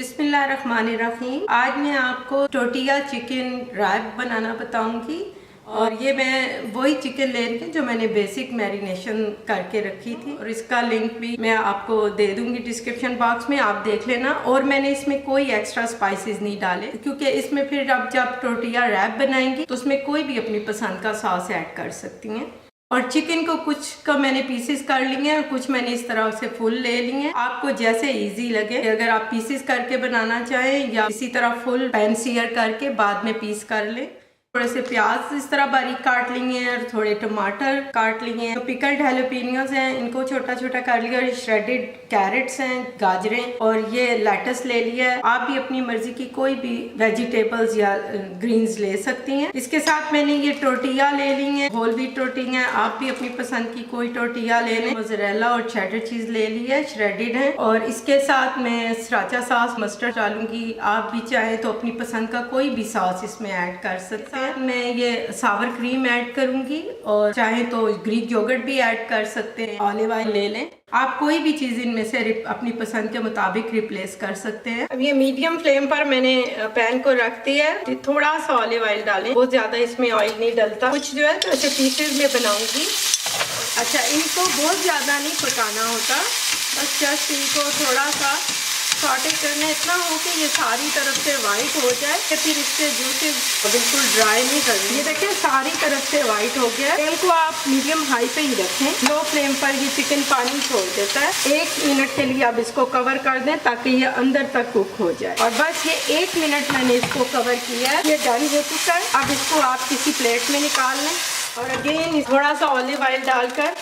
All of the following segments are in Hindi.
बिस्मिल्लाहिर्रहमानिर्रहीम। आज मैं आपको टोटिया चिकन रैप बनाना बताऊंगी। और ये मैं वही चिकन ले रही हूँ जो मैंने बेसिक मैरिनेशन करके रखी थी, और इसका लिंक भी मैं आपको दे दूंगी डिस्क्रिप्शन बॉक्स में, आप देख लेना। और मैंने इसमें कोई एक्स्ट्रा स्पाइसेस नहीं डाले, क्योंकि इसमें फिर अब जब टोटिया रैप बनाएंगी तो उसमें कोई भी अपनी पसंद का सॉस ऐड कर सकती हैं। और चिकन को कुछ का मैंने पीसेस कर लिए हैं और कुछ मैंने इस तरह से फुल ले लिए हैं। आपको जैसे इजी लगे, अगर आप पीसेस करके बनाना चाहें या इसी तरह फुल पैन सीयर करके बाद में पीस कर लें। थोड़े से प्याज इस तरह बारीक काट लिए हैं और थोड़े टमाटर काट लिए हैं। तो पिकल्ड हैलोपिनियोज हैं, इनको छोटा छोटा कर लिया। और श्रेडेड कैरेट्स हैं, गाजरें, और ये लेटस ले लिया है। आप भी अपनी मर्जी की कोई भी वेजिटेबल्स या ग्रीन्स ले सकती हैं। इसके साथ मैंने ये टोटिया ले ली है, होल व्हीट टोटिया है। आप भी अपनी पसंद की कोई टोटिया ले लें। मोज़रेला और चेडर चीज ले ली है, श्रेडेड है। और इसके साथ मैं सराचा सॉस मस्टर्ड डालूंगी। आप भी चाहें तो अपनी पसंद का कोई भी सॉस इसमें ऐड कर सकते हैं। मैं ये सावर क्रीम ऐड करूंगी, और चाहे तो ग्रीक योगर्ट भी ऐड कर सकते हैं। ऑलिव ऑयल ले लें, आप कोई भी चीज इनमें से अपनी पसंद के मुताबिक रिप्लेस कर सकते हैं। अब ये मीडियम फ्लेम पर मैंने पैन को रख दिया है। थोड़ा सा ऑलिव ऑयल डालें, बहुत ज्यादा इसमें ऑयल नहीं डलता। कुछ जो है तो ऐसे पीसेज में बनाऊंगी। अच्छा, इनको बहुत ज्यादा नहीं पकाना होता, बस जस्ट इनको थोड़ा सा सॉटे करना, इतना हो कि ये सारी तरफ से वाइट हो जाए। फिर इसके जूसेस बिल्कुल ड्राई नहीं करनी। ये देखें सारी तरफ से वाइट हो गया। फ्लेम को आप मीडियम हाई पे ही रखें। लो फ्लेम पर ये चिकन पानी छोड़ देता है। 1 मिनट के लिए आप इसको कवर कर दें ताकि ये अंदर तक कुक हो जाए। और बस ये 1 मिनट मैंने इसको कवर किया है, ये डन हो चुका है। अब इसको आप किसी प्लेट में निकाल लें, और अगेन थोड़ा सा ऑलिव ऑयल डालकर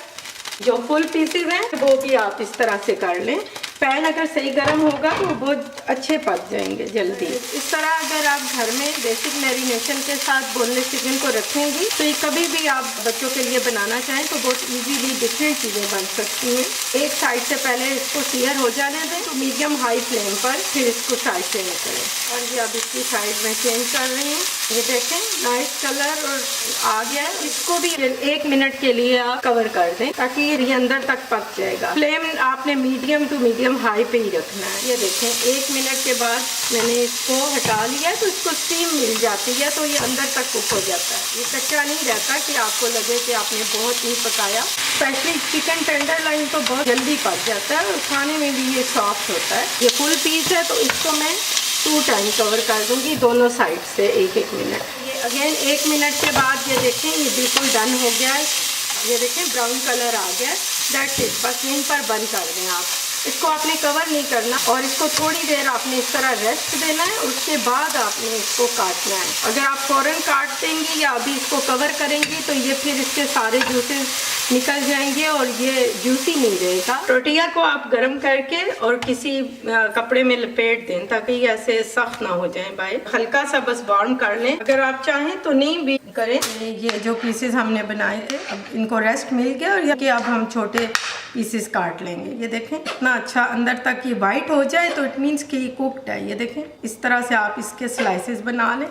जो फुल पीसेज हैं वो भी आप इस तरह से कर लें। पैन अगर सही गर्म होगा तो वो बहुत अच्छे पक जाएंगे जल्दी। इस तरह अगर आप घर में बेसिक मैरिनेशन के साथ बोनलेस चिकन को रखेंगी तो ये कभी भी आप बच्चों के लिए बनाना चाहें तो बहुत इजीली डिफरेंट चीज़ें बन सकती हैं। एक साइड से पहले इसको सीयर हो जाने दें, तो मीडियम हाई फ्लेम पर फिर इसको साइड चेंज करें। और ये अब इसकी साइड में चेंज कर रही हूँ। ये देखें नाइस कलर और आ गया है। इसको भी 1 मिनट के लिए आप कवर कर दें ताकि ये अंदर तक पक जाएगा। फ्लेम आपने मीडियम टू मीडियम हाई पे ही रखना है। ये देखें 1 मिनट के बाद मैंने इसको हटा लिया तो इसको स्टीम मिल जाती है, तो ये अंदर तक कुक हो जाता है। ये कच्चा नहीं रहता कि आपको लगे कि आपने बहुत नहीं पकाया। स्पेशली चिकन टेंडरलाइन तो बहुत जल्दी पक जाता है और खाने में भी ये सॉफ्ट होता है। ये फुल पीस है तो इसको मैं 2 टाइम कवर कर दूंगी दोनों साइड से 1-1 मिनट। ये अगेन 1 मिनट के बाद ये देखें ये बिल्कुल डन हो गया है। ये देखें ब्राउन कलर आ गया। दैट्स इट, बस यहीं पर बंद कर दें आप। इसको आपने कवर नहीं करना और इसको थोड़ी देर आपने इस तरह रेस्ट देना है। उसके बाद आपने इसको काटना है। अगर आप फौरन काट देंगी या अभी इसको कवर करेंगी तो ये फिर इसके सारे जूसेस निकल जाएंगे और ये जूसी नहीं रहेगा। टोटिया को आप गर्म करके और किसी कपड़े में लपेट दें ताकि ये ऐसे सख्त ना हो जाए बाहर। हल्का सा बस वार्म कर लें। अगर आप चाहें तो नहीं भी करें। ये जो पीसेस हमने बनाए थे अब इनको रेस्ट मिल गया, और ये अब हम छोटे पीसेस काट लेंगे। ये देखें इतना अच्छा अंदर तक ये वाइट हो जाए तो इट मीन्स कि ये कुक्ड है। ये देखें इस तरह से आप इसके स्लाइसेस बना लें।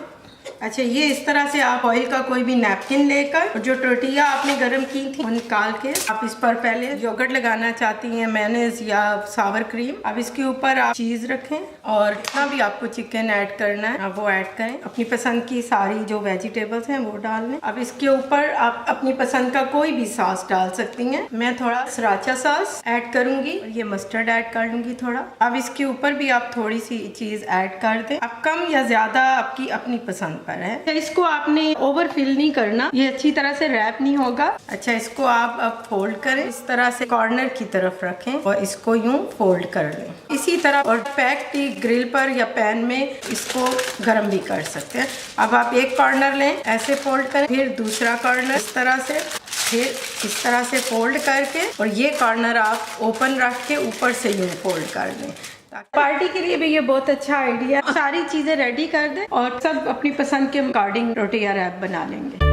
अच्छा, ये इस तरह से आप ऑयल का कोई भी नैपकिन लेकर जो टोटिया आपने गरम की थी वो निकाल के आप इस पर पहले योगर्ट लगाना चाहती हैं, मेयोनेज़ या सावर क्रीम। अब इसके ऊपर आप चीज़ रखें और जितना भी आपको चिकन ऐड करना है आप वो ऐड करें। अपनी पसंद की सारी जो वेजिटेबल्स हैं वो डाल लें। अब इसके ऊपर आप अपनी पसंद का कोई भी सॉस डाल सकती हैं। मैं थोड़ा सराचा सॉस ऐड करूंगी और ये मस्टर्ड ऐड कर लूंगी थोड़ा। अब इसके ऊपर भी आप थोड़ी सी चीज़ ऐड कर दें। अब कम या ज़्यादा आपकी अपनी पसंद पर है। इसको आपने ओवर फिल नहीं करना, ये अच्छी तरह से रैप नहीं होगा। अच्छा, इसको आप अब फोल्ड करें, इस तरह से कॉर्नर की तरफ रखें और इसको यूं फोल्ड कर लें इसी तरह। और पैक की ग्रिल पर या पैन में इसको गर्म भी कर सकते हैं। अब आप एक कॉर्नर लें, ऐसे फोल्ड करें, फिर दूसरा कॉर्नर इस तरह से, फिर इस तरह से फोल्ड करके, और ये कॉर्नर आप ओपन रख के ऊपर से यूं फोल्ड कर लें। पार्टी के लिए भी ये बहुत अच्छा आइडिया। सारी चीजें रेडी कर दें और सब अपनी पसंद के अकॉर्डिंग टोटिया रैप बना लेंगे।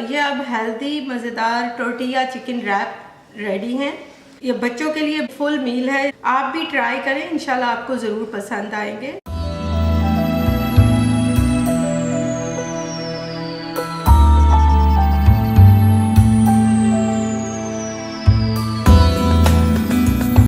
ये अब हेल्दी मज़ेदार टोटिया चिकन रैप रेडी हैं। ये बच्चों के लिए फुल मील है। आप भी ट्राई करें, इंशाल्लाह आपको ज़रूर पसंद आएंगे।